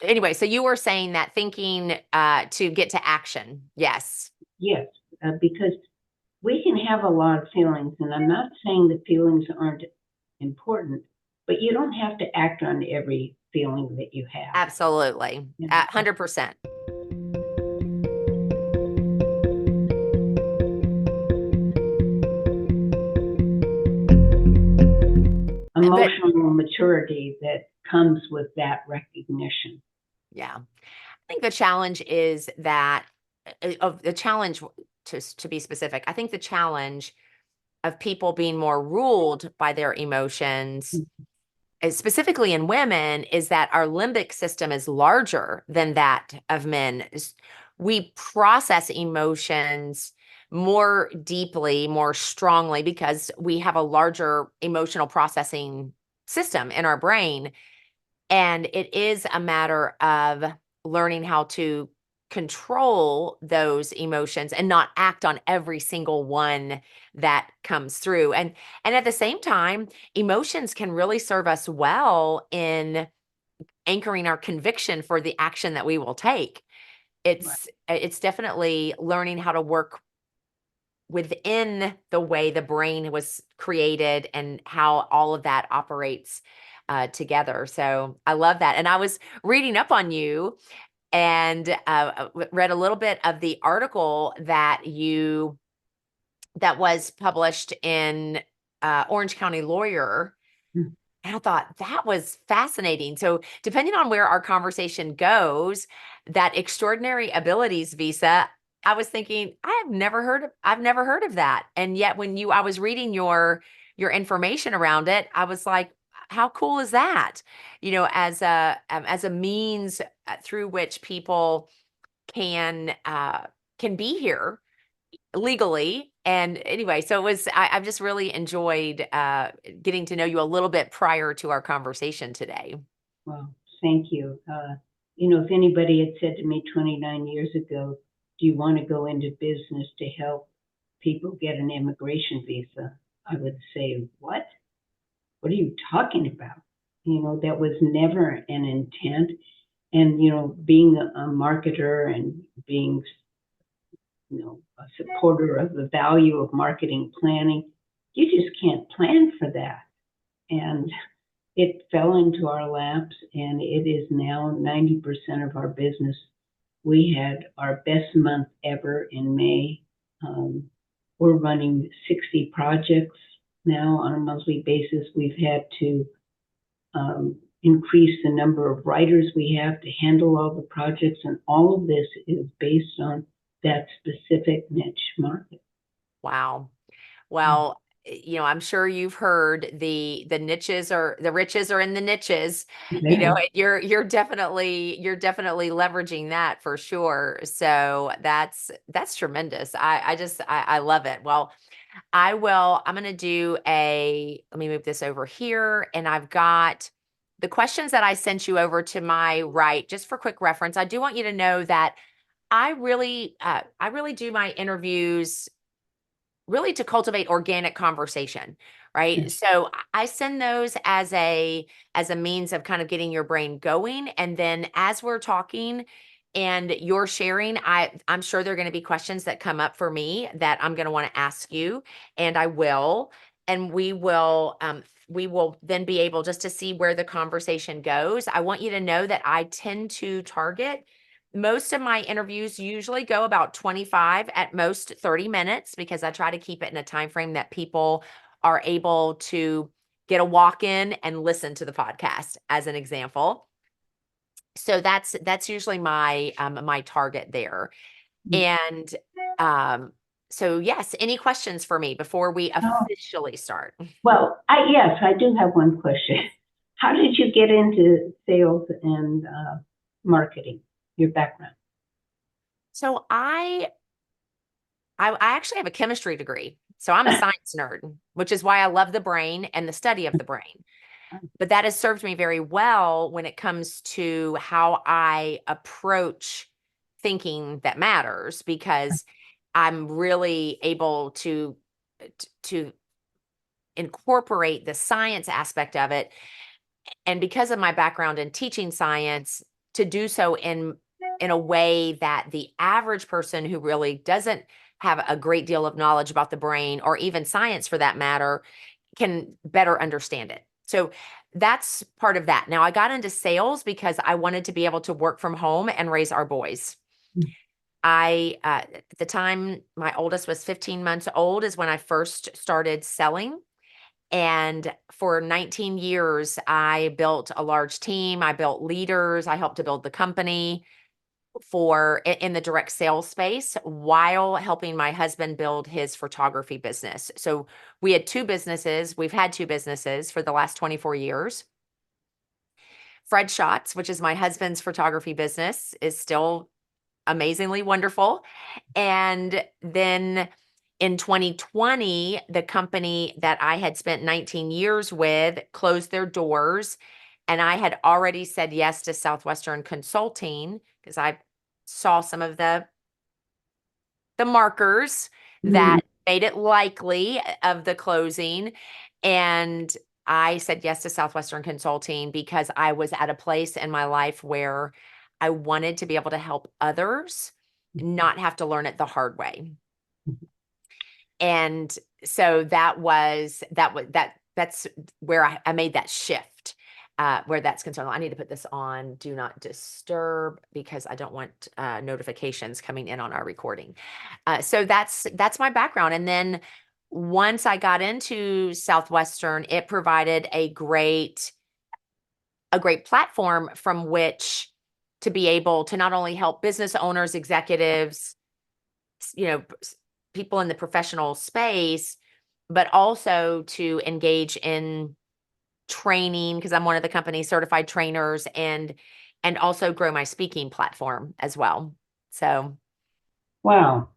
anyway, so you were saying that thinking to get to action. Yes. Yes, because we can have a lot of feelings, and I'm not saying that feelings aren't important, but you don't have to act on every feeling that you have. Absolutely. You know, 100%. But emotional maturity that comes with that recognition. yeah, I think the challenge is that of the challenge to be specific, I think the challenge of people being more ruled by their emotions, specifically in women, is that our limbic system is larger than that of men. We process emotions more deeply, more strongly, because we have a larger emotional processing system in our brain. And it is a matter of learning how to control those emotions and not act on every single one that comes through. And at the same time, emotions can really serve us well in anchoring our conviction for the action that we will take. Right. It's definitely learning how to work within the way the brain was created and how all of that operates together. So I love that. And I was reading up on you and read a little bit of the article that was published in Orange County Lawyer. Mm. And I thought that was fascinating. So, depending on where our conversation goes, that extraordinary abilities visa, I was thinking, I've never heard of that. And yet I was reading your information around it, I was like, how cool is that? As a means through which people can can be here legally. And anyway, so I've just really enjoyed getting to know you a little bit prior to our conversation today. Well, thank you. If anybody had said to me 29 years ago, do you want to go into business to help people get an immigration visa? I would say, what? What are you talking about? That was never an intent. And, being a marketer and being, a supporter of the value of marketing planning, you just can't plan for that. And it fell into our laps, and it is now 90% of our business. We had our best month ever in May. We're running 60 projects now on a monthly basis. We've had to increase the number of writers we have to handle all the projects, and all of this is based on that specific niche market. Wow. Well, I'm sure you've heard the niches or the riches are in the niches. Yeah. You're definitely leveraging that for sure. So that's tremendous. I love it. Well, I'm going to let me move this over here. And I've got the questions that I sent you over to my right, just for quick reference. I do want you to know that I really do my interviews really to cultivate organic conversation, right? So I send those as a means of kind of getting your brain going. And then as we're talking and you're sharing, I'm sure there are going to be questions that come up for me that I'm going to want to ask you, and I will. And we will then be able just to see where the conversation goes. I want you to know that I tend to target most of my interviews usually go about 25, at most 30 minutes, because I try to keep it in a time frame that people are able to get a walk in and listen to the podcast, as an example. So that's usually my target there. And so yes, any questions for me before we Oh, officially start? well, yes, I do have one question. How did you get into sales and marketing? Your background? So I actually have a chemistry degree. So I'm a science nerd, which is why I love the brain and the study of the brain. But that has served me very well when it comes to how I approach thinking that matters, because I'm really able to incorporate the science aspect of it. And because of my background in teaching science, to do so in a way that the average person who really doesn't have a great deal of knowledge about the brain or even science for that matter can better understand it. So that's part of that. Now I got into sales because I wanted to be able to work from home and raise our boys. At the time my oldest was 15 months old is when I first started selling. And for 19 years, I built a large team. I built leaders. I helped to build the company in the direct sales space while helping my husband build his photography business. So we had two businesses. We've had two businesses for the last 24 years. Fred Shots, which is my husband's photography business, is still amazingly wonderful. And then in 2020, the company that I had spent 19 years with closed their doors. And I had already said yes to Southwestern Consulting because I saw some of the markers Mhm. that made it likely of the closing. And I said yes to Southwestern Consulting because I was at a place in my life where I wanted to be able to help others not have to learn it the hard way. And so that's where I made that shift, where that's concerned. I need to put this on do not disturb because I don't want notifications coming in on our recording. So that's my background. And then once I got into Southwestern, it provided a great platform from which to be able to not only help business owners, executives, you know, people in the professional space, but also to engage in training because I'm one of the company's certified trainers and also grow my speaking platform as well. So Wow.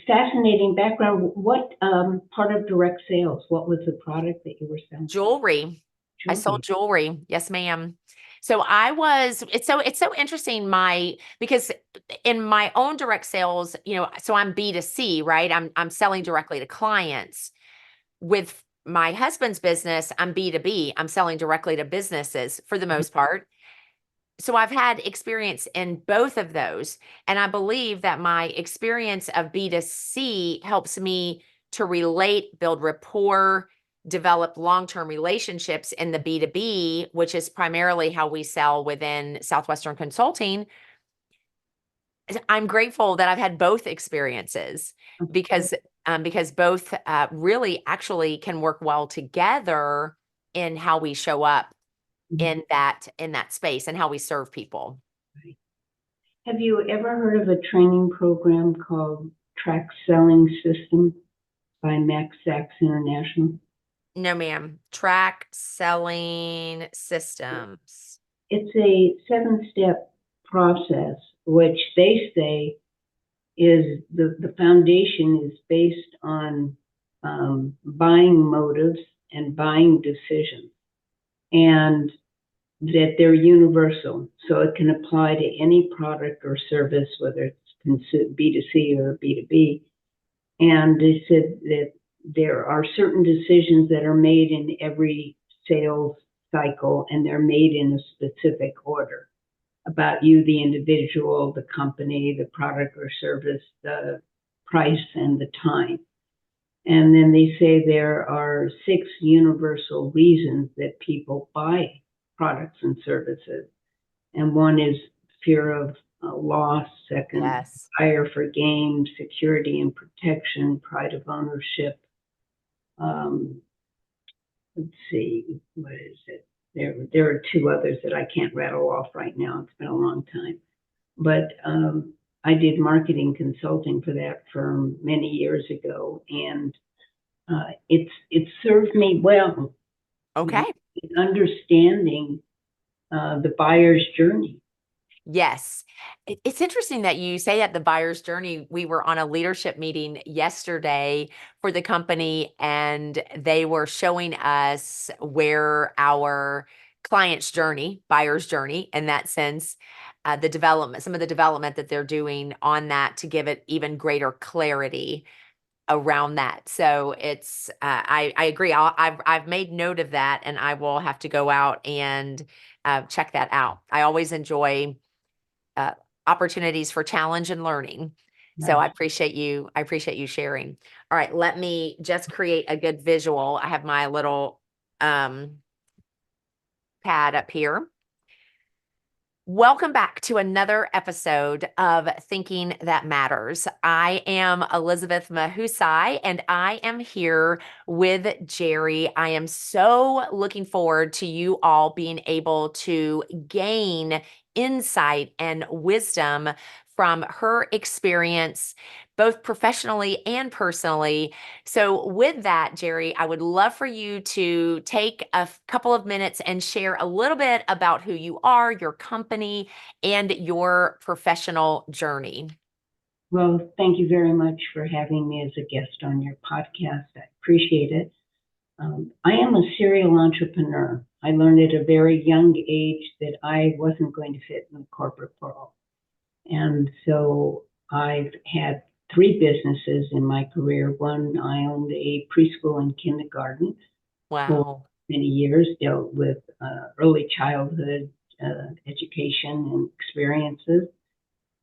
Fascinating background. What part of direct sales? What was the product that you were selling? jewelry. I sold Jewelry. jewelry. Yes, ma'am. So it's so interesting because in my own direct sales, so I'm B2C, right? I'm selling directly to clients. With my husband's business, I'm B2B. I'm selling directly to businesses for the most part. So I've had experience in both of those. And I believe that my experience of B2C helps me to relate, build rapport, develop long-term relationships in the B2B, which is primarily how we sell within Southwestern Consulting. I'm grateful that I've had both experiences because both really actually can work well together in how we show up in that space and how we serve people. Have you ever heard of a training program called Track Selling System by Max Sachs International? No, ma'am. Track selling systems. It's a 7-step process, which they say is the foundation is based on buying motives and buying decisions, and that they're universal. So it can apply to any product or service, whether it's B2C or B2B. And they said that there are certain decisions that are made in every sales cycle, and they're made in a specific order about you, the individual, the company, the product or service, the price, and the time. And then they say there are 6 universal reasons that people buy products and services. And one is fear of loss, second, Yes. desire for gain, security and protection, pride of ownership. Um, let's see, what is it? There are 2 others that I can't rattle off right now. It's been a long time. But I did marketing consulting for that firm many years ago, and it's served me well, Okay. understanding the buyer's journey. Yes. It's interesting that you say that the buyer's journey. We were on a leadership meeting yesterday for the company, and they were showing us where our client's journey, buyer's journey, in that sense, some of the development that they're doing on that to give it even greater clarity around that. So I agree. I've made note of that, and I will have to go out and check that out. I always enjoy uh, opportunities for challenge and learning. So Nice. I appreciate you sharing. All right, let me just create a good visual. I have my little um, pad up here. Welcome back to another episode of Thinking That Matters. I am Elizabeth Mahusai, and I am here with Gerri. I am so looking forward to you all being able to gain insight and wisdom from her experience, both professionally and personally. So, with that, Gerri, I would love for you to take a couple of minutes and share a little bit about who you are, your company, and your professional journey. Well, thank you very much for having me as a guest on your podcast. I appreciate it. I am a serial entrepreneur. I learned at a very young age that I wasn't going to fit in the corporate world. And so I've had three businesses in my career. One, I owned a preschool and kindergarten for Wow. many years, dealt with early childhood education and experiences,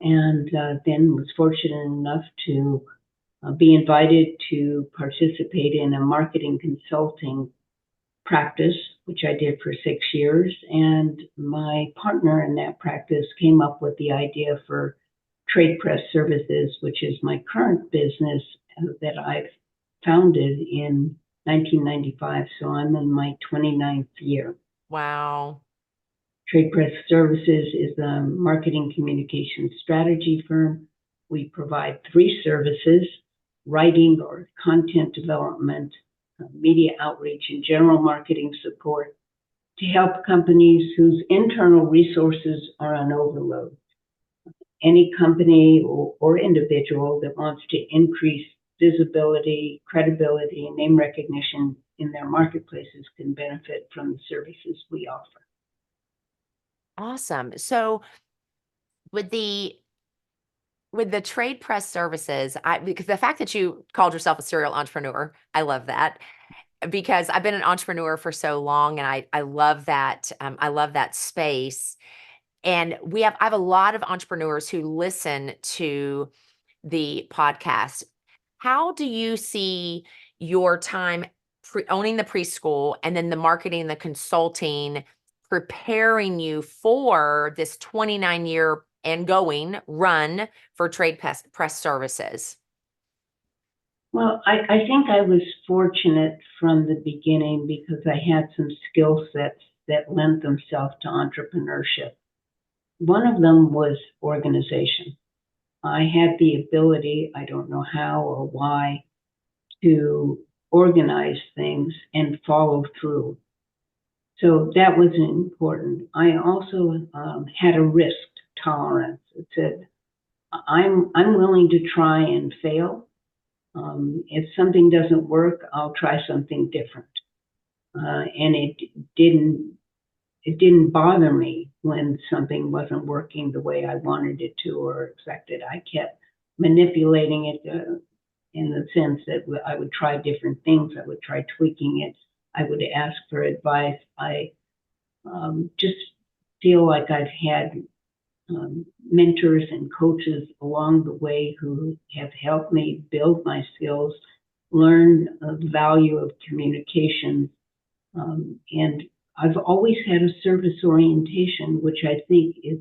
and then was fortunate enough to be invited to participate in a marketing consulting practice, which I did for 6 years. And my partner in that practice came up with the idea for Trade Press Services, which is my current business that I've founded in 1995. So I'm in my 29th year. Wow. Trade Press Services is a marketing communication strategy firm. We provide three services: writing or content development, media outreach, and general marketing support to help companies whose internal resources are on overload. Any company or individual that wants to increase visibility, credibility, and name recognition in their marketplaces can benefit from the services we offer. Awesome. So with the trade press services, because the fact that you called yourself a serial entrepreneur, I love that because I've been an entrepreneur for so long, and I love that I love that space. And I have a lot of entrepreneurs who listen to the podcast. How do you see your time owning the preschool and then the marketing, the consulting, preparing you for this 29-year and going run for press services? Well, I think I was fortunate from the beginning because I had some skill sets that lent themselves to entrepreneurship. One of them was organization. I had the ability, I don't know how or why, to organize things and follow through. So that was important. I also had a risk tolerance. It said, I'm willing to try and fail. If something doesn't work, I'll try something different. And didn't it didn't bother me when something wasn't working the way I wanted it to or expected. I kept manipulating it in the sense that I would try different things. I would try tweaking it. I would ask for advice. I just feel like I've had mentors and coaches along the way who have helped me build my skills, learn the value of communication, and I've always had a service orientation, which I think is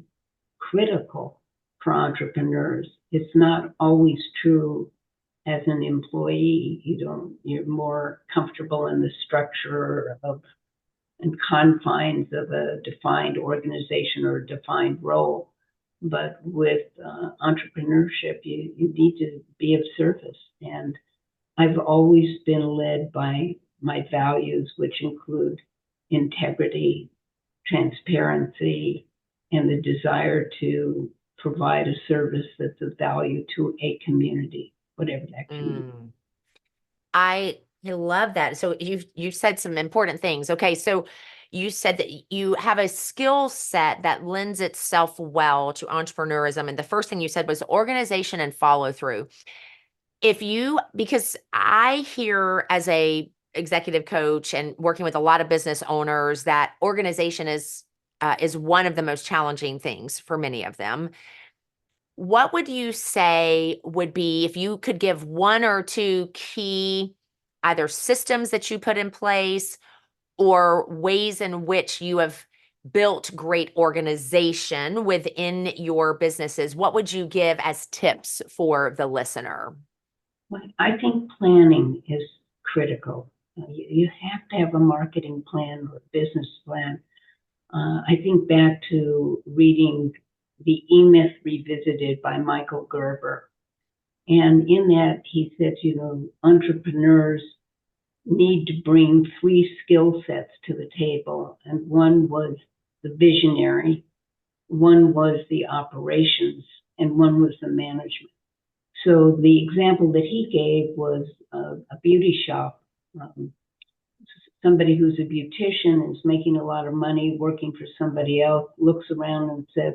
critical for entrepreneurs. It's not always true as an employee. You're more comfortable in the structure of and confines of a defined organization or a defined role. But with entrepreneurship, you need to be of service. And I've always been led by my values, which include integrity, transparency, and the desire to provide a service that's of value to a community, whatever that community. Mm. I love that. So you said some important things. Okay, so you said that you have a skill set that lends itself well to entrepreneurism, and the first thing you said was organization and follow through. Because I hear as a executive coach and working with a lot of business owners that organization is is one of the most challenging things for many of them. What would you say would be, if you could give one or two key either systems that you put in place or ways in which you have built great organization within your businesses, what would you give as tips for the listener? Well, I think planning is critical. You have to have a marketing plan or a business plan. I think back to reading The E-Myth Revisited by Michael Gerber. And in that, he said, entrepreneurs need to bring three skill sets to the table. And one was the visionary, one was the operations, and one was the management. So the example that he gave was a beauty shop. Somebody who's a beautician is making a lot of money working for somebody else, looks around and says,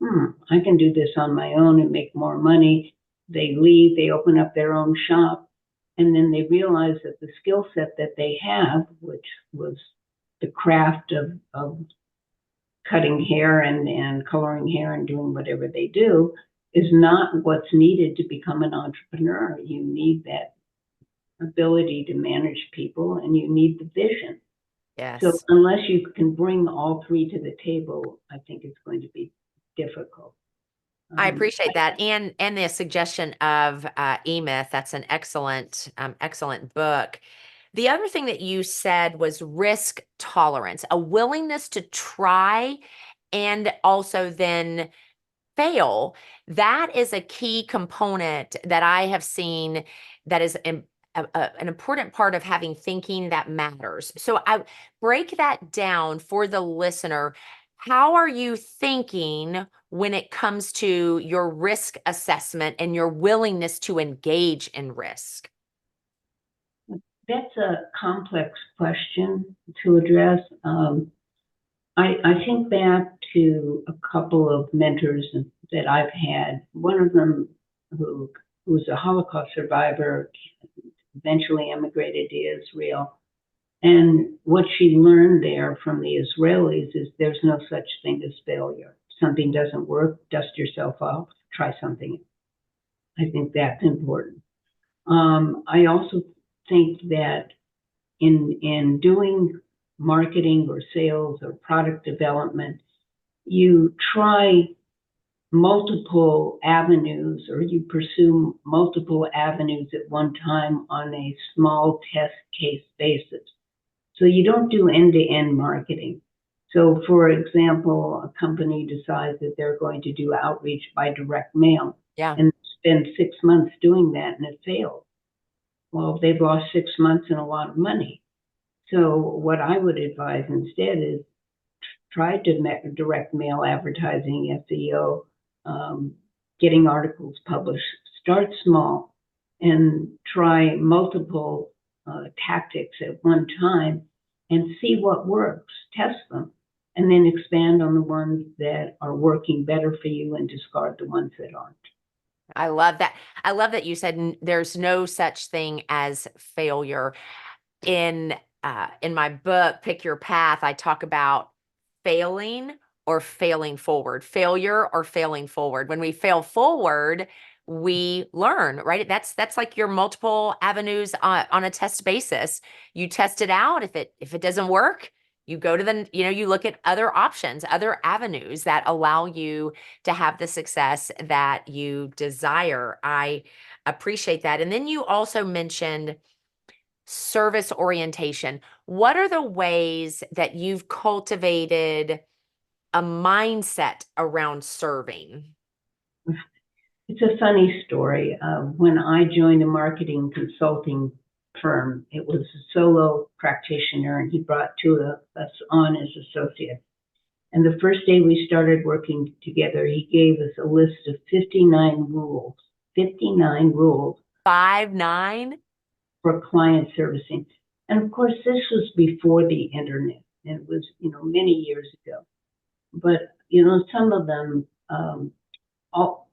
I can do this on my own and make more money. They leave, they open up their own shop, and then they realize that the skill set that they have, which was the craft of cutting hair and coloring hair and doing whatever they do, is not what's needed to become an entrepreneur. You need that ability to manage people, and you need the vision. So Yes. unless you can bring all three to the table, I think it's going to be difficult. I appreciate that, and the suggestion of E-Myth. That's an excellent book. The other thing that you said was risk tolerance, a willingness to try and also then fail. That is a key component that I have seen that is an important part of having thinking that matters. So I break that down for the listener. How are you thinking when it comes to your risk assessment and your willingness to engage in risk? That's a complex question to address. I think back to a couple of mentors that I've had. One of them who was a Holocaust survivor, eventually emigrated to Israel. And what she learned there from the Israelis is there's no such thing as failure. If something doesn't work, dust yourself off, try something. I think that's important. I also think that in doing marketing or sales or product development, you try multiple avenues, or you pursue multiple avenues at one time on a small test case basis. So you don't do end-to-end marketing. So for example, a company decides that they're going to do outreach by direct mail Yeah. and spend 6 months doing that, and it fails. Well, they've lost 6 months and a lot of money. So what I would advise instead is try to direct mail advertising, SEO, getting articles published. Start small and try multiple tactics at one time and see what works. Test them, and then expand on the ones that are working better for you and discard the ones that aren't. I love that. I love that you said there's no such thing as failure. In my book, Pick Your Path, I talk about failing or failing forward, failure or failing forward. When we fail forward, we learn, right? That's like your multiple avenues on a test basis. You test it out. If it doesn't work, you go to you look at other options, other avenues that allow you to have the success that you desire. I appreciate that. And then you also mentioned service orientation. What are the ways that you've cultivated a mindset around serving? It's a funny story. When I joined a marketing consulting firm, it was a solo practitioner, and he brought two of us on as associates. And the first day we started working together, he gave us a list of 59 rules, 59 rules 5'9"? for client servicing. And of course, this was before the internet, and it was, many years ago. But, some of them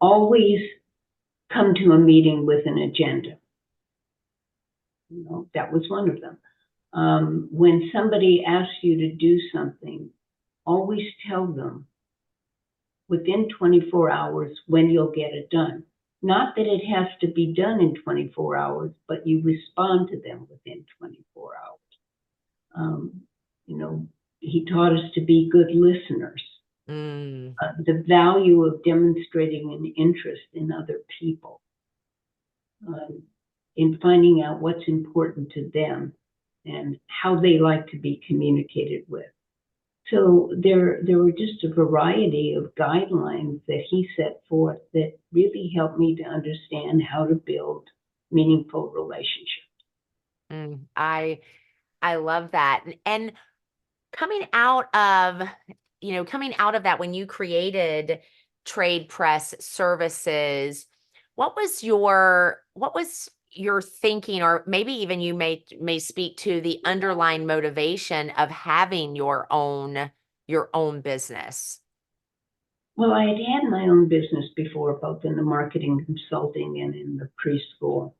always come to a meeting with an agenda. That was one of them. When somebody asks you to do something, always tell them within 24 hours when you'll get it done. Not that it has to be done in 24 hours, but you respond to them within 24 hours. Um, you know, he taught us to be good listeners. Mm, The value of demonstrating an interest in other people, um, in finding out what's important to them and how they like to be communicated with. So there were just a variety of guidelines that he set forth that really helped me to understand how to build meaningful relationships. I love that. And coming out of, coming out of that, when you created Trade Press Services, what was your thinking, or maybe even you may speak to the underlying motivation of having your own business? Well, I had had my own business before, both in the marketing consulting and in the preschool.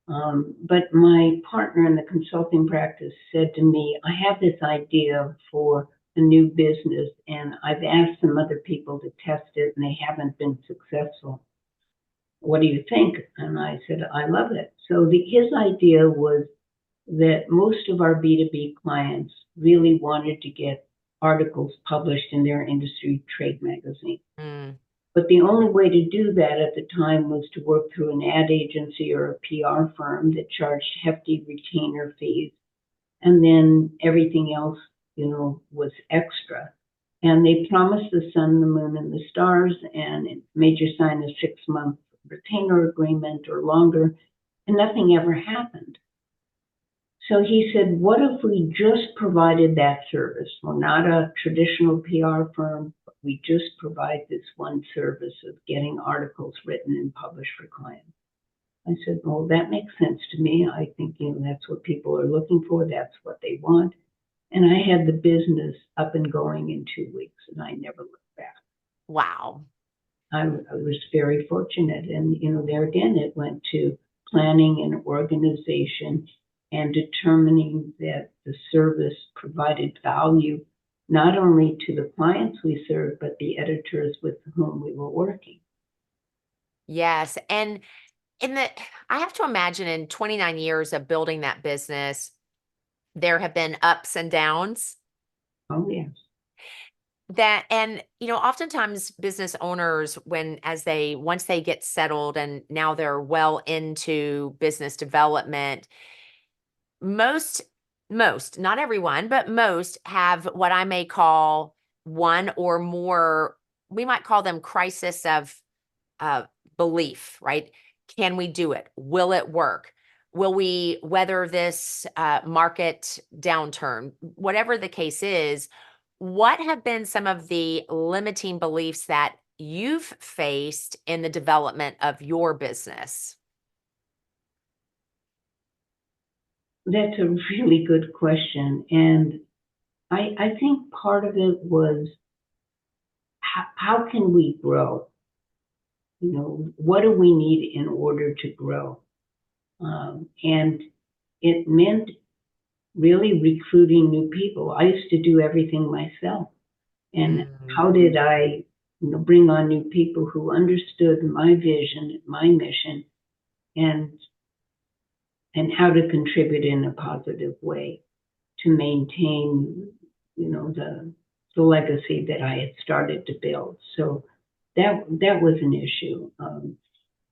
But my partner in the consulting practice said to me, I have this idea for a new business, and I've asked some other people to test it, and they haven't been successful. What do you think? And I said, I love it. So his idea was that most of our B2B clients really wanted to get articles published in their industry trade magazine. Mm, But the only way to do that at the time was to work through an ad agency or a PR firm that charged hefty retainer fees. And then everything else, was extra. And they promised the sun, the moon, and the stars, and made you sign a 6-month retainer agreement or longer, and nothing ever happened. So he said, what if we just provided that service? We're not a traditional PR firm, but we just provide this one service of getting articles written and published for clients. I said, well, that makes sense to me. I think, that's what people are looking for. That's what they want. And I had the business up and going in 2 weeks, and I never looked back. wow. I was very fortunate. And, there again, it went to planning and organization and determining that the service provided value not only to the clients we served, but the editors with whom we were working. Yes. And I have to imagine, in 29 years of building that business, there have been ups and downs. Oh, yes. Oftentimes business owners, once they get settled and now they're well into business development, most, not everyone, but most have what I may call one or more, we might call them crisis of uh, belief, right? Can we do it? Will it work? Will we weather this market downturn? Whatever the case is, what have been some of the limiting beliefs that you've faced in the development of your business? That's a really good question. And I think part of it was how can we grow? What do we need in order to grow? And it meant really recruiting new people. I used to do everything myself. And Mm, how did I, bring on new people who understood my vision, my mission, and how to contribute in a positive way to maintain, the legacy that I had started to build. So that was an issue.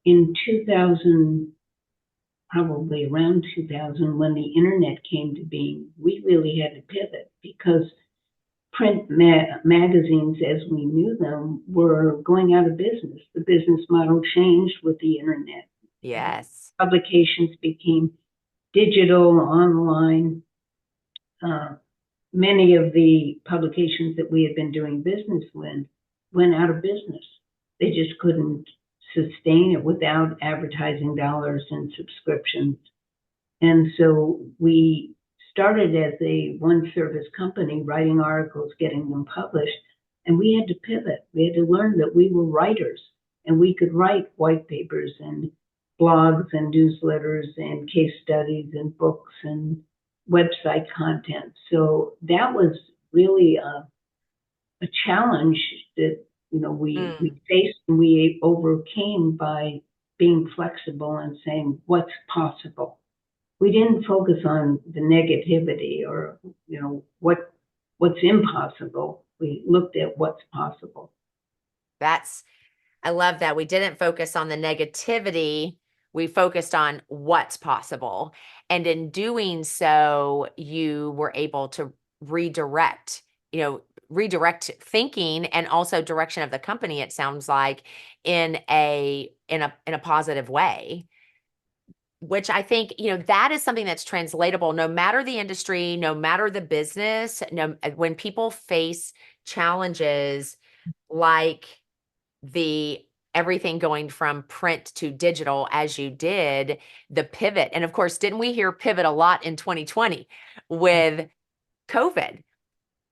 In 2000, probably around 2000, when the internet came to being, we really had to pivot because print magazines as we knew them were going out of business. The business model changed with the internet. yes. Publications became digital, online. Uh, Many of the publications that we had been doing business with went out of business. They just couldn't sustain it without advertising dollars and subscriptions. And so we started as a one service company, writing articles, getting them published, and we had to pivot. We had to learn that we were writers and we could write white papers and blogs and newsletters and case studies and books and website content. So that was really a challenge that, we Mm, faced and we overcame by being flexible and saying, what's possible? We didn't focus on the negativity or, what's impossible. We looked at what's possible. that's I love that. We didn't focus on the negativity. We focused on what's possible. And in doing so, you were able to redirect, redirect thinking and also direction of the company, it sounds like, in a positive way. Which I think, that is something that's translatable no matter the industry, no matter the business, no when people face challenges like the everything going from print to digital as you did, the pivot. And of course, didn't we hear pivot a lot in 2020 with COVID?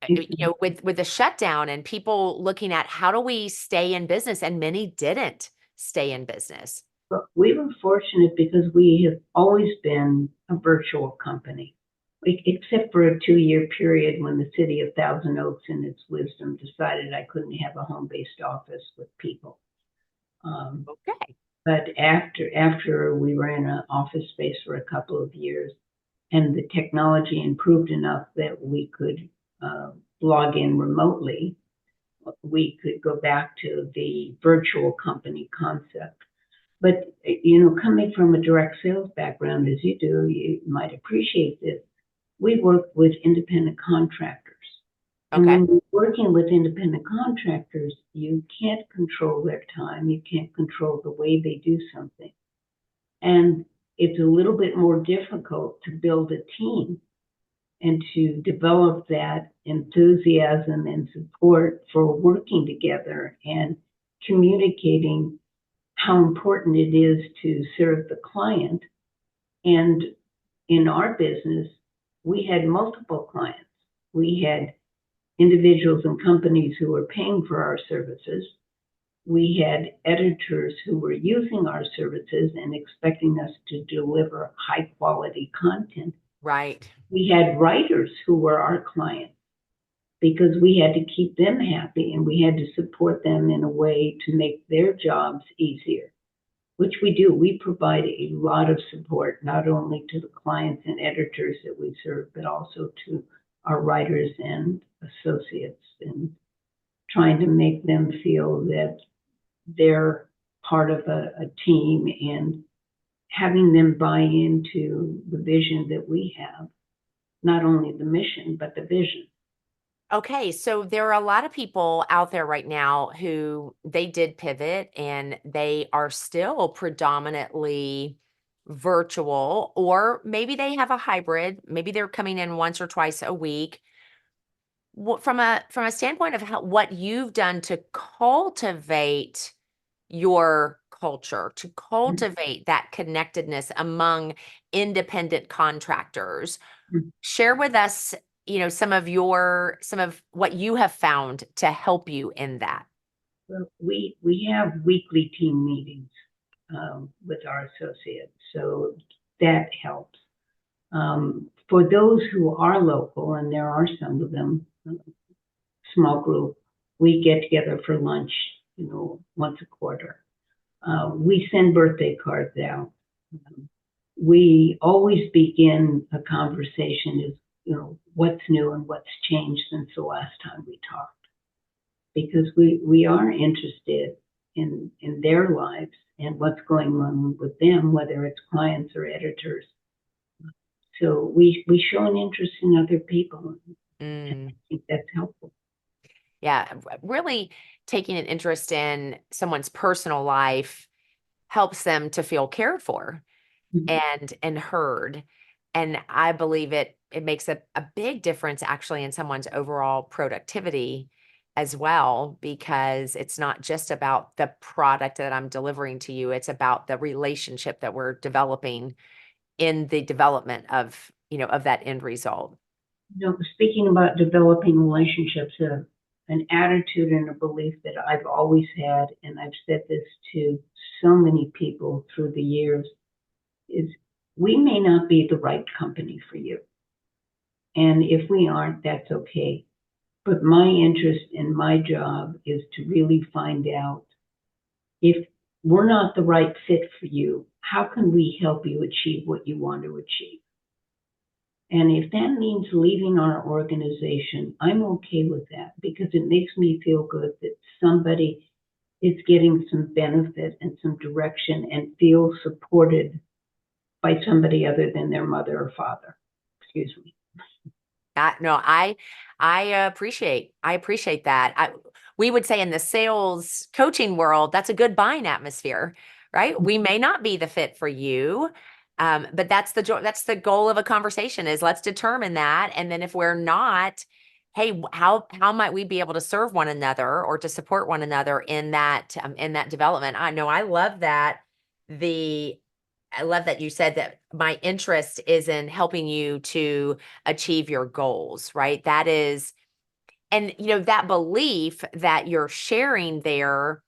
With the shutdown and people looking at how do we stay in business, and many didn't stay in business. But we were fortunate because we have always been a virtual company, except for a 2-year period when the city of Thousand Oaks, in its wisdom, decided I couldn't have a home-based office with people. Um, Okay. but after we were in an office space for a couple of years, and the technology improved enough that we could log in remotely, we could go back to the virtual company concept. But, coming from a direct sales background as you do, you might appreciate this. We work with independent contractors. And Okay. when you're working with independent contractors, you can't control their time. You can't control the way they do something. And it's a little bit more difficult to build a team and to develop that enthusiasm and support for working together and communicating how important it is to serve the client. And in our business, we had multiple clients. We had individuals and companies who were paying for our services. We had editors who were using our services and expecting us to deliver high quality content. Right. We had writers who were our clients because we had to keep them happy and we had to support them in a way to make their jobs easier, which we do. We provide a lot of support, not only to the clients and editors that we serve, but also to our writers and associates, and trying to make them feel that they're part of a team and having them buy into the vision that we have, not only the mission, but the vision. Okay, so there are a lot of people out there right now who they did pivot and they are still predominantly virtual, or maybe they have a hybrid, maybe they're coming in once or twice a week. From a standpoint of what you've done to cultivate your culture, to cultivate that connectedness among independent contractors, share with us, some of what you have found to help you in that. Well, we have weekly team meetings with our associates, so that helps. For those who are local, and there are some of them, small group, we get together for lunch, once a quarter. We send birthday cards out. We always begin a conversation as, what's new and what's changed since the last time we talked, because we are interested in their lives and what's going on with them, whether it's clients or editors. So we show an interest in other people. I Mm, think that's helpful. yeah, really taking an interest in someone's personal life helps them to feel cared for Mhm. and heard. And I believe it makes a big difference actually in someone's overall productivity as well, because it's not just about the product that I'm delivering to you, it's about the relationship that we're developing in the development of that end result. Speaking about developing relationships, an attitude and a belief that I've always had, and I've said this to so many people through the years, is we may not be the right company for you. And if we aren't, that's okay. But my interest in my job is to really find out if we're not the right fit for you, how can we help you achieve what you want to achieve? And if that means leaving our organization, I'm okay with that because it makes me feel good that somebody is getting some benefit and some direction and feels supported by somebody other than their mother or father. Excuse me. No, I appreciate that. We would say in the sales coaching world, that's a good buying atmosphere, right? We may not be the fit for you, but that's the goal of a conversation is let's determine that, and then if we're not, hey, how might we be able to serve one another or to support one another in that development? I know the I love that you said that my interest is in helping you to achieve your goals, right? That is, and that belief that you're sharing there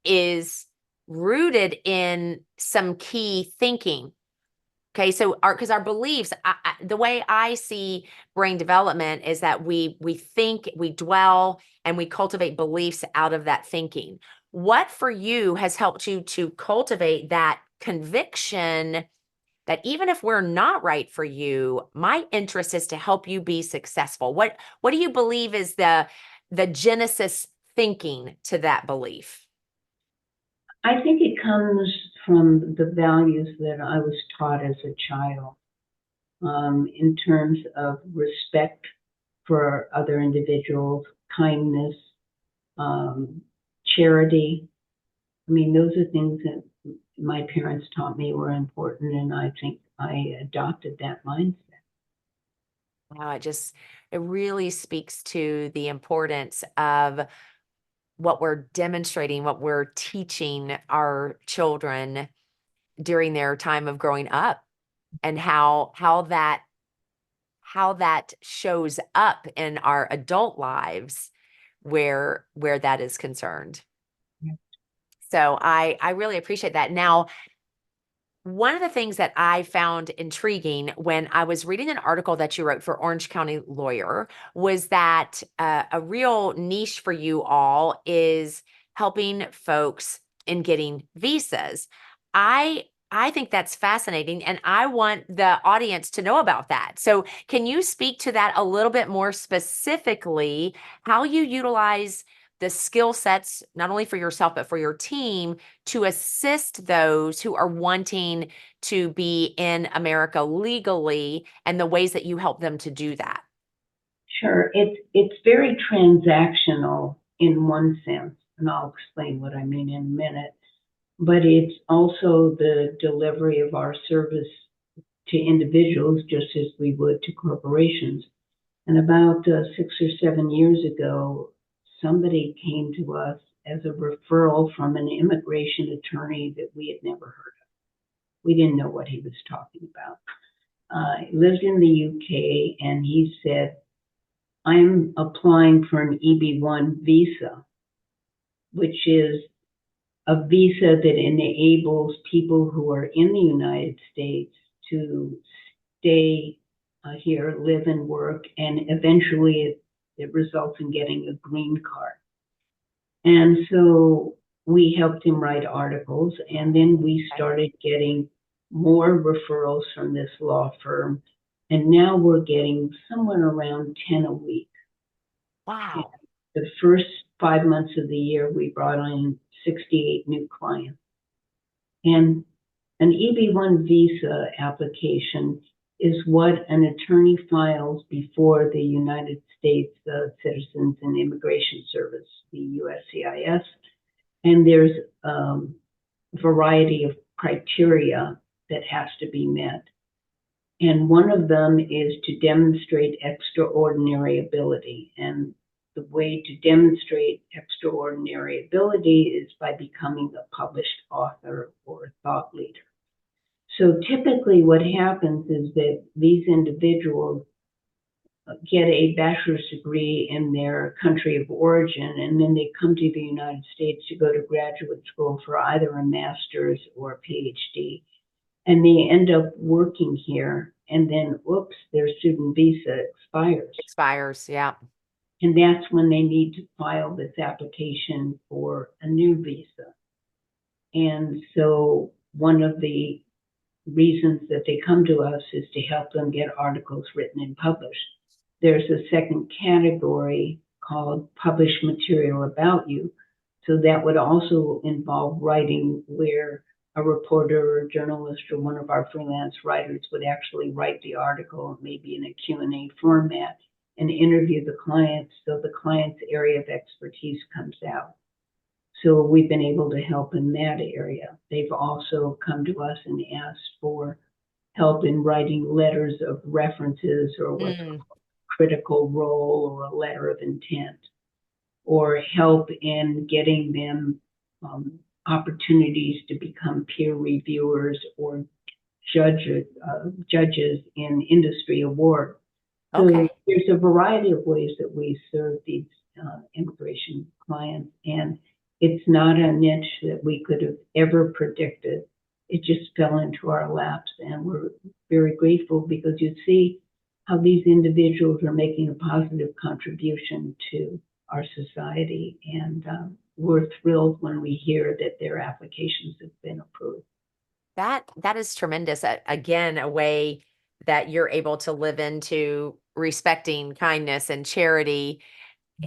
is rooted in some key thinking. Okay, so because our beliefs, the way I see brain development is that we think, we dwell, and we cultivate beliefs out of that thinking. What for you has helped you to cultivate that conviction that even if we're not right for you, my interest is to help you be successful? What do you believe is the genesis thinking to that belief? I think it comes from the values that I was taught as a child in terms of respect for other individuals, kindness, um, charity. I mean, those are things that my parents taught me were important, and I think I adopted that mindset. Wow, it really speaks to the importance of what we're demonstrating, what we're teaching our children during their time of growing up, and how that shows up in our adult lives where that is concerned. So I really appreciate that. Now, one of the things that I found intriguing when I was reading an article that you wrote for Orange County Lawyer was that a real niche for you all is helping folks in getting visas. I think that's fascinating, and I want the audience to know about that. So, can you speak to that a little bit more specifically, how you utilize the skill sets, not only for yourself, but for your team to assist those who are wanting to be in America legally and the ways that you help them to do that? Sure, it's very transactional in one sense, and I'll explain what I mean in a minute. But it's also the delivery of our service to individuals just as we would to corporations. And about 6 or 7 years ago, somebody came to us as a referral from an immigration attorney that we had never heard of. We didn't know what he was talking about. He lived in the UK, and he said, I'm applying for an EB1 visa, which is a visa that enables people who are in the United States to stay here, live and work, and eventually it results in getting a green card. And so we helped him write articles, and then we started getting more referrals from this law firm. And now we're getting somewhere around 10 a week. And Wow. the first 5 months of the year, we brought in 68 new clients. And an EB1 visa application is what an attorney files before the United States Citizens and Immigration Service, the USCIS. And there's a variety of criteria that has to be met. And one of them is to demonstrate extraordinary ability. And the way to demonstrate extraordinary ability is by becoming a published author or thought leader. So typically what happens is that these individuals get a bachelor's degree in their country of origin, and then they come to the United States to go to graduate school for either a master's or a PhD. And they end up working here, and then, oops, their student visa expires. Expires. Yeah. And that's when they need to file this application for a new visa. And so one of the reasons that they come to us is to help them get articles written and published. There's a second category called published material about you. So that would also involve writing where a reporter or a journalist or one of our freelance writers would actually write the article, maybe in a Q&A format, and interview the client so the client's area of expertise comes out. So we've been able to help in that area. They've also come to us and asked for help in writing letters of references or what's called Mm, critical role or a letter of intent, or help in getting them opportunities to become peer reviewers or judges in industry awards. So okay. there's a variety of ways that we serve these immigration clients, and it's not a niche that we could have ever predicted. It just fell into our laps, and we're very grateful because you see how these individuals are making a positive contribution to our society, and we're thrilled when we hear that their applications have been approved. That is tremendous. Again, a way that you're able to live into respecting kindness and charity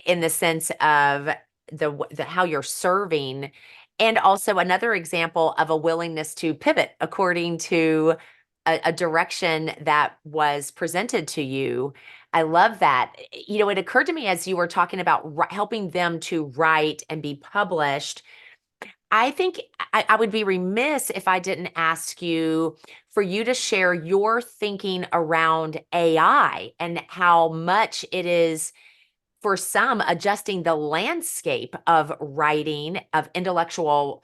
in the sense of the how you're serving, and also another example of a willingness to pivot according to a direction that was presented to you. I love that. You know, it occurred to me as you were talking about helping them to write and be published. I think I would be remiss if I didn't ask you for you to share your thinking around AI and how much it is for some adjusting the landscape of writing, of intellectual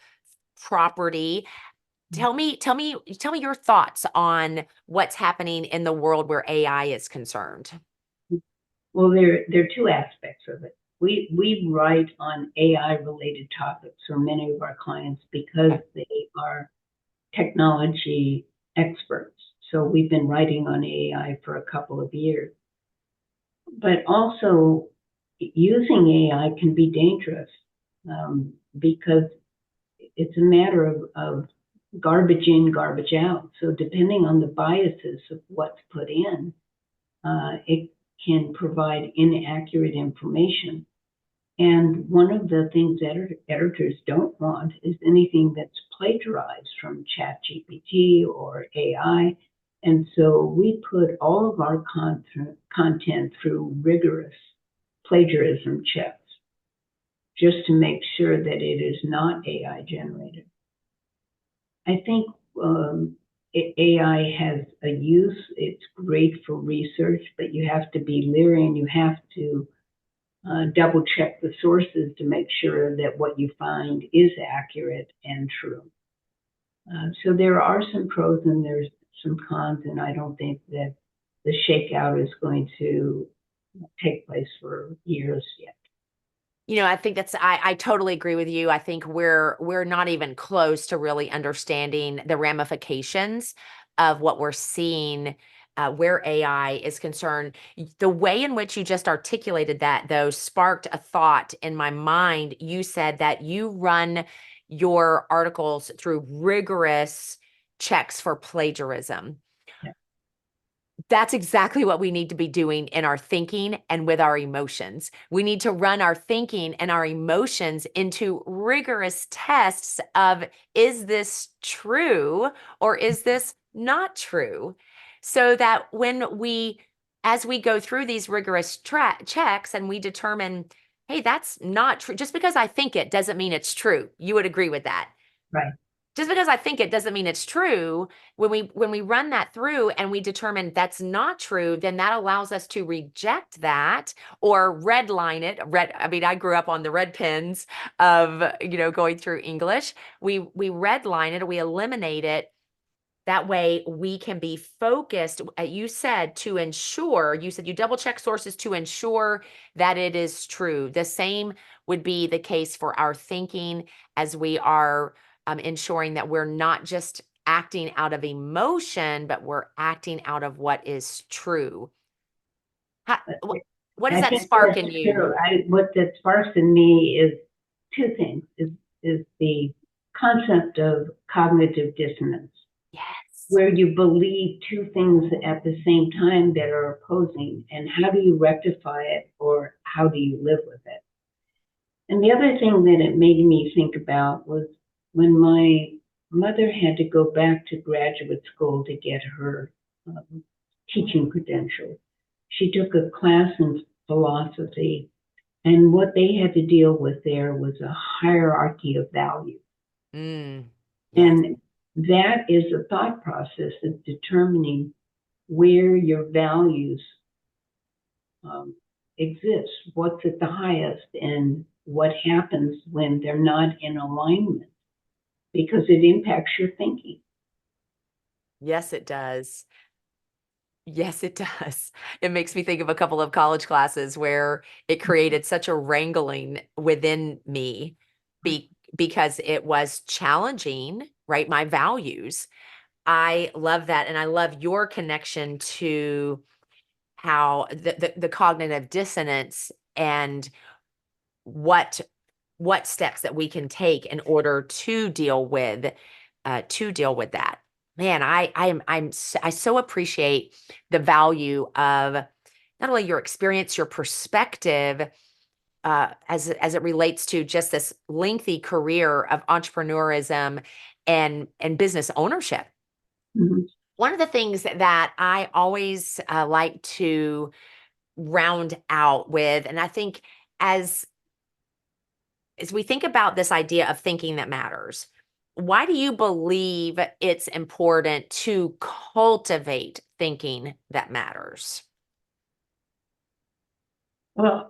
property. Tell me your thoughts on what's happening in the world where AI is concerned. Well, there are two aspects of it. We write on AI related topics for many of our clients because Okay. they are technology experts. So we've been writing on AI for a couple of years. But also, using AI can be dangerous because it's a matter of garbage in, garbage out. So depending on the biases of what's put in, it can provide inaccurate information. And one of the things editors don't want is anything that's plagiarized from ChatGPT or AI. And so we put all of our content through rigorous plagiarism checks just to make sure that it is not AI generated. I think AI has a use. It's great for research, but you have to be leery and you have to double check the sources to make sure that what you find is accurate and true. So there are some pros and there's some cons, and I don't think that the shakeout is going to take place for years yet. You know, I think I totally agree with you. I think we're not even close to really understanding the ramifications of what we're seeing where AI is concerned. The way in which you just articulated that, though, sparked a thought in my mind. You said that you run your articles through rigorous checks for plagiarism. Yeah. That's exactly what we need to be doing in our thinking and with our emotions. We need to run our thinking and our emotions into rigorous tests of, is this true or is this not true? So that as we go through these rigorous checks and we determine, hey, that's not true. Just because I think it doesn't mean it's true. You would agree with that. Right. Just because I think it doesn't mean it's true. When we run that through and we determine that's not true, then that allows us to reject that or redline it. I mean, I grew up on the red pens of, going through English. We redline it or we eliminate it. That way we can be focused, you said, you said you double check sources to ensure that it is true. The same would be the case for our thinking as we are ensuring that we're not just acting out of emotion, but we're acting out of what is true. How, what does I that think spark that's in you? true. What that sparks in me is two things, is the concept of cognitive dissonance, Yes. where you believe two things at the same time that are opposing, and how do you rectify it or how do you live with it? And the other thing that it made me think about was when my mother had to go back to graduate school to get her teaching credentials. She took a class in philosophy, and what they had to deal with there was a hierarchy of value. Mm, yes. And that is a thought process of determining where your values um, exist, what's at the highest, and what happens when they're not in alignment, because it impacts your thinking. Yes, it does. Yes, it does. It makes me think of a couple of college classes where it created such a wrangling within me because it was challenging, right? My values. I love that. And I love your connection to how the cognitive dissonance and what what steps that we can take in order to deal with that. Man, I so appreciate the value of not only your experience, your perspective, as it relates to just this lengthy career of entrepreneurism and business ownership. Mhm. One of the things that I always like to round out with, and I think as as we think about this idea of thinking that matters, why do you believe it's important to cultivate thinking that matters? Well,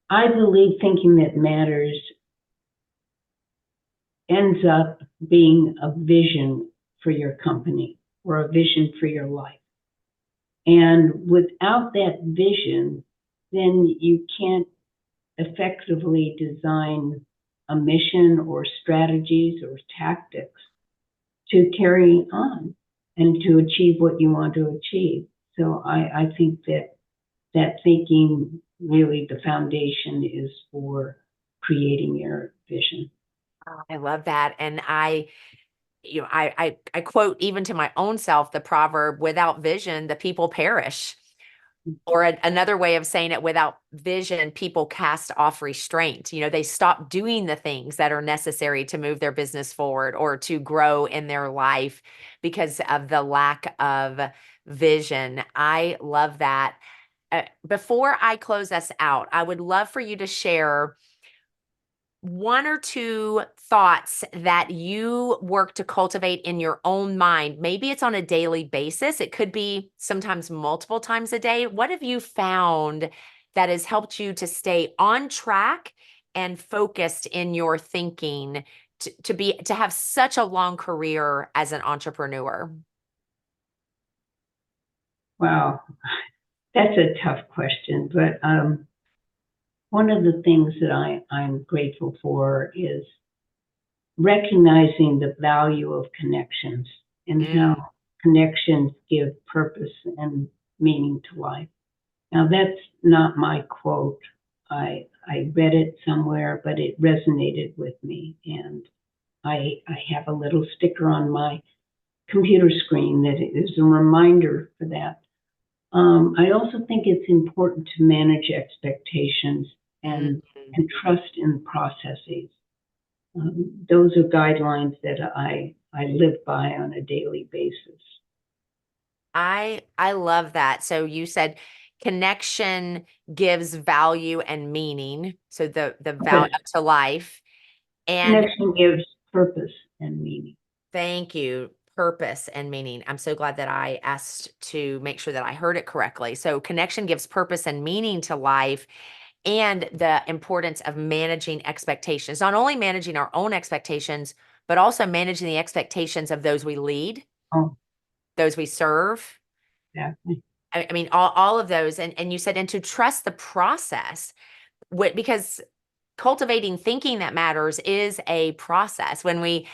I believe thinking that matters ends up being a vision for your company or a vision for your life. And without that vision, then you can't effectively design a mission or strategies or tactics to carry on and to achieve what you want to achieve. So I think that thinking really the foundation is for creating your vision. Oh, I love that. And I quote even to my own self the proverb, without vision, the people perish. Or another way of saying it, without vision, people cast off restraint. They stop doing the things that are necessary to move their business forward or to grow in their life because of the lack of vision. I love that. Before I close us out, I would love for you to share one or two thoughts that you work to cultivate in your own mind. Maybe it's on a daily basis. It could be sometimes multiple times a day. What have you found that has helped you to stay on track and focused in your thinking to have such a long career as an entrepreneur? Wow, that's a tough question, but one of the things that I'm grateful for is recognizing the value of connections and how Mm, connections give purpose and meaning to life. Now, that's not my quote. I read it somewhere, but it resonated with me. And I have a little sticker on my computer screen that is a reminder for that. I also think it's important to manage expectations mm. and trust in processes. Those are guidelines that I live by on a daily basis. I love that. So you said connection gives value and meaning. So the value Purpose. to life. And Connection gives purpose and meaning. thank you, purpose and meaning. I'm so glad that I asked to make sure that I heard it correctly. So connection gives purpose and meaning to life, and the importance of managing expectations, not only managing our own expectations, but also managing the expectations of those we lead, Oh, those we serve. exactly. I mean, all of those. And you said, and to trust the process, because cultivating thinking that matters is a process. When we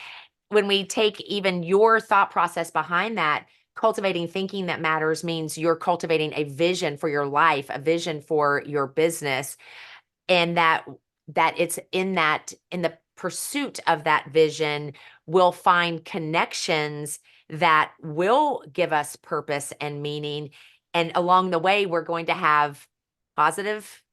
take even your thought process behind that, cultivating thinking that matters means you're cultivating a vision for your life, a vision for your business, and that it's in the pursuit of that vision, we'll find connections that will give us purpose and meaning. And along the way, we're going to have positive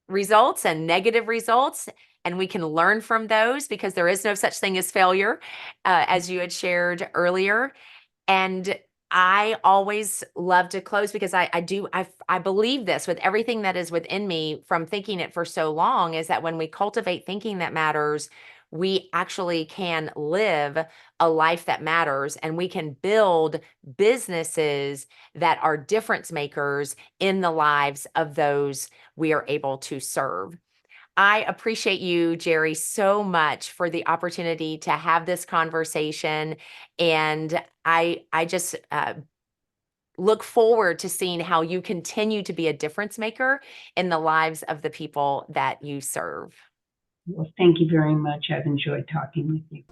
results and negative results, and we can learn from those because there is no such thing as failure, as you had shared earlier. And I always love to close because I believe this with everything that is within me from thinking it for so long, is that when we cultivate thinking that matters, we actually can live a life that matters, and we can build businesses that are difference makers in the lives of those we are able to serve. I appreciate you, Gerri, so much for the opportunity to have this conversation. And I just look forward to seeing how you continue to be a difference maker in the lives of the people that you serve. Well, thank you very much. I've enjoyed talking with you.